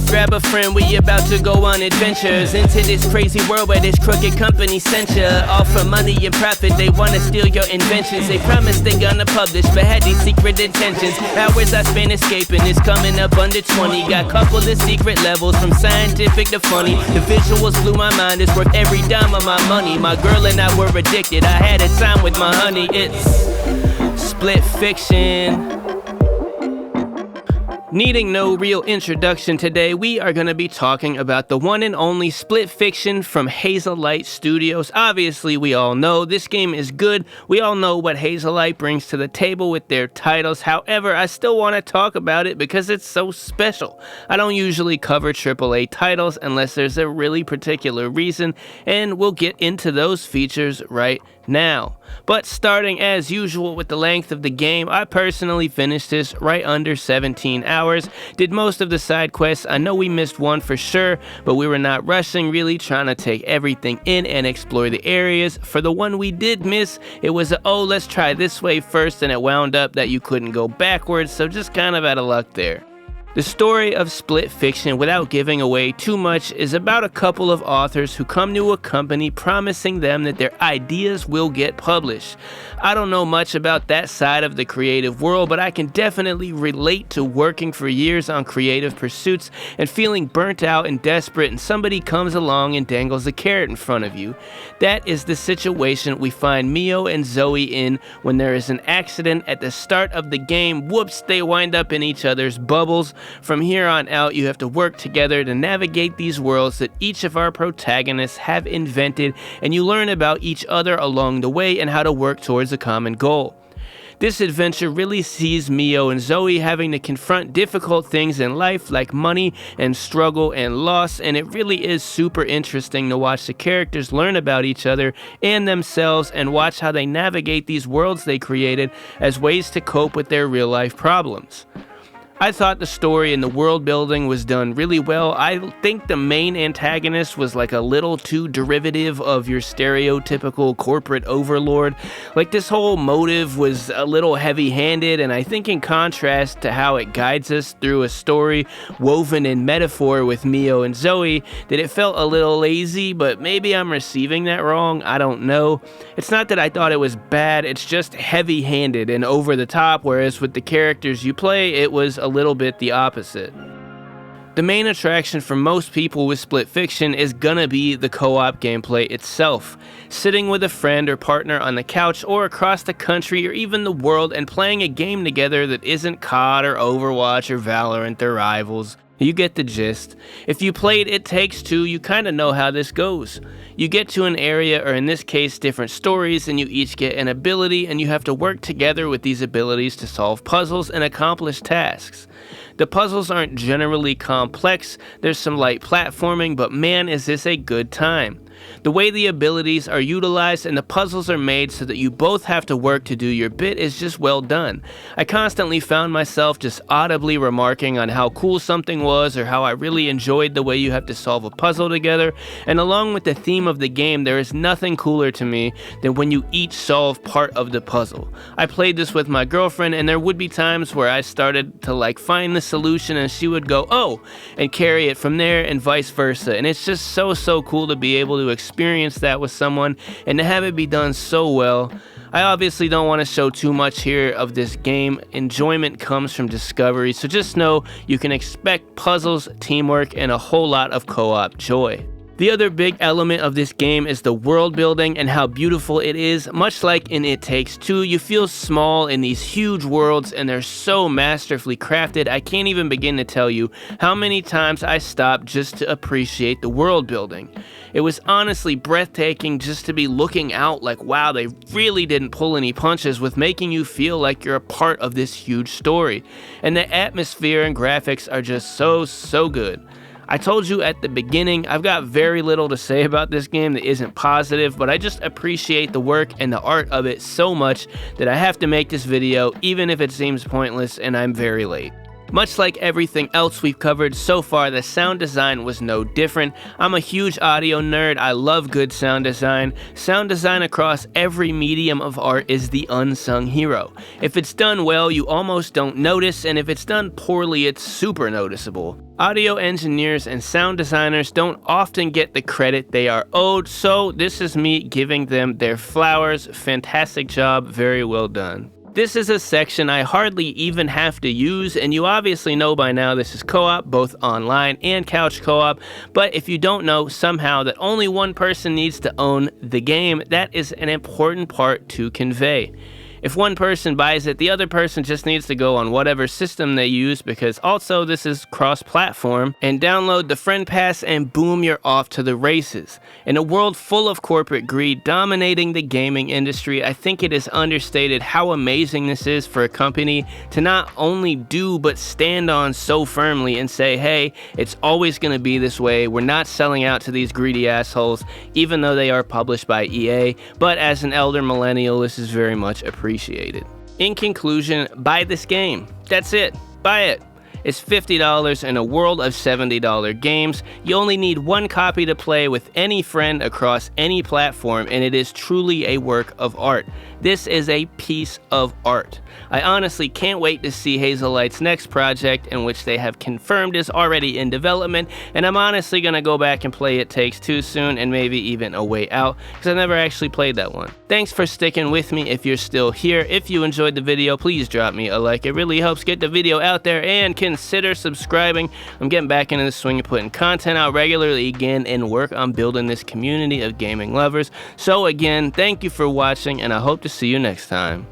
Grab a friend, we about to go on adventures into this crazy world where this crooked company sent ya. All for money and profit, they wanna steal your inventions. They promise they gonna publish, but had these secret intentions. Hours I spent escaping, it's coming up under 20. Got couple of secret levels, from scientific to funny. The visuals blew my mind, it's worth every dime of my money. My girl and I were addicted, I had a time with my honey. It's split fiction. Needing no real introduction today, we are going to be talking about the one and only Split Fiction from Hazelight Studios. Obviously, we all know this game is good. We all know what Hazelight brings to the table with their titles. However, I still want to talk about it because it's so special. I don't usually cover AAA titles unless there's a really particular reason, and we'll get into those features right now. But starting as usual with the length of the game, I personally finished this right under 17 hours. Did most of the side quests. I know we missed one for sure, but we were not rushing, really trying to take everything in and explore the areas. For the one we did miss, it was let's try this way first, and it wound up that you couldn't go backwards, so just kind of out of luck there. The story of Split Fiction, without giving away too much, is about a couple of authors who come to a company promising them that their ideas will get published. I don't know much about that side of the creative world, but I can definitely relate to working for years on creative pursuits and feeling burnt out and desperate, and somebody comes along and dangles a carrot in front of you. That is the situation we find Mio and Zoe in when there is an accident at the start of the game. Whoops, they wind up in each other's bubbles. From here on out, you have to work together to navigate these worlds that each of our protagonists have invented, and you learn about each other along the way and how to work towards a common goal. This adventure really sees Mio and Zoe having to confront difficult things in life like money and struggle and loss, and it really is super interesting to watch the characters learn about each other and themselves and watch how they navigate these worlds they created as ways to cope with their real life problems. I thought the story and the world building was done really well. I think the main antagonist was like a little too derivative of your stereotypical corporate overlord. Like, this whole motive was a little heavy-handed, and I think in contrast to how it guides us through a story woven in metaphor with Mio and Zoe, that it felt a little lazy, but maybe I'm receiving that wrong, I don't know. It's not that I thought it was bad, it's just heavy-handed and over the top, whereas with the characters you play, it was a little bit the opposite. The main attraction for most people with Split Fiction is gonna be the co-op gameplay itself. Sitting with a friend or partner on the couch or across the country or even the world and playing a game together that isn't COD or Overwatch or Valorant or Rivals. You get the gist. If you played It Takes Two, you kinda know how this goes. You get to an area, or in this case different stories, and you each get an ability, and you have to work together with these abilities to solve puzzles and accomplish tasks. The puzzles aren't generally complex, there's some light platforming, but man is this a good time. The way the abilities are utilized and the puzzles are made so that you both have to work to do your bit is just well done. I constantly found myself just audibly remarking on how cool something was or how I really enjoyed the way you have to solve a puzzle together, and along with the theme of the game, there is nothing cooler to me than when you each solve part of the puzzle. I played this with my girlfriend, and there would be times where I started to find the solution and she would go, "Oh," and carry it from there, and vice versa. And it's just so cool to be able to experience that with someone and to have it be done so well. I obviously don't want to show too much here of this game. Enjoyment comes from discovery, so just know you can expect puzzles, teamwork, and a whole lot of co-op joy. The other big element of this game is the world building and how beautiful it is. Much like in It Takes Two, you feel small in these huge worlds and they're so masterfully crafted. I can't even begin to tell you how many times I stopped just to appreciate the world building. It was honestly breathtaking just to be looking out like, wow, they really didn't pull any punches with making you feel like you're a part of this huge story. And the atmosphere and graphics are just so good. I told you at the beginning, I've got very little to say about this game that isn't positive, but I just appreciate the work and the art of it so much that I have to make this video, even if it seems pointless and I'm very late. Much like everything else we've covered so far, the sound design was no different. I'm a huge audio nerd. I love good sound design. Sound design across every medium of art is the unsung hero. If it's done well, you almost don't notice, and if it's done poorly, it's super noticeable. Audio engineers and sound designers don't often get the credit they are owed, so this is me giving them their flowers. Fantastic job, very well done. This is a section I hardly even have to use, and you obviously know by now this is co-op, both online and couch co-op, but if you don't know somehow that only one person needs to own the game, that is an important part to convey. If one person buys it, the other person just needs to go on whatever system they use, because also this is cross-platform, and download the friend pass and boom, you're off to the races. In a world full of corporate greed dominating the gaming industry, I think it is understated how amazing this is for a company to not only do but stand on so firmly and say, hey, it's always going to be this way, we're not selling out to these greedy assholes, even though they are published by EA, but as an elder millennial, this is very much appreciated. In conclusion, buy this game. That's it. Buy it. It's $50 in a world of $70 games. You only need one copy to play with any friend across any platform, and it is truly a work of art. This is a piece of art. I honestly can't wait to see Hazelight's next project, in which they have confirmed is already in development, and I'm honestly gonna go back and play It Takes Two soon, and maybe even A Way Out, because I never actually played that one. Thanks for sticking with me if you're still here. If you enjoyed the video, please drop me a like. It really helps get the video out there, and consider subscribing. I'm getting back into the swing of putting content out regularly again and work on building this community of gaming lovers. So again, thank you for watching, and I hope to see you next time.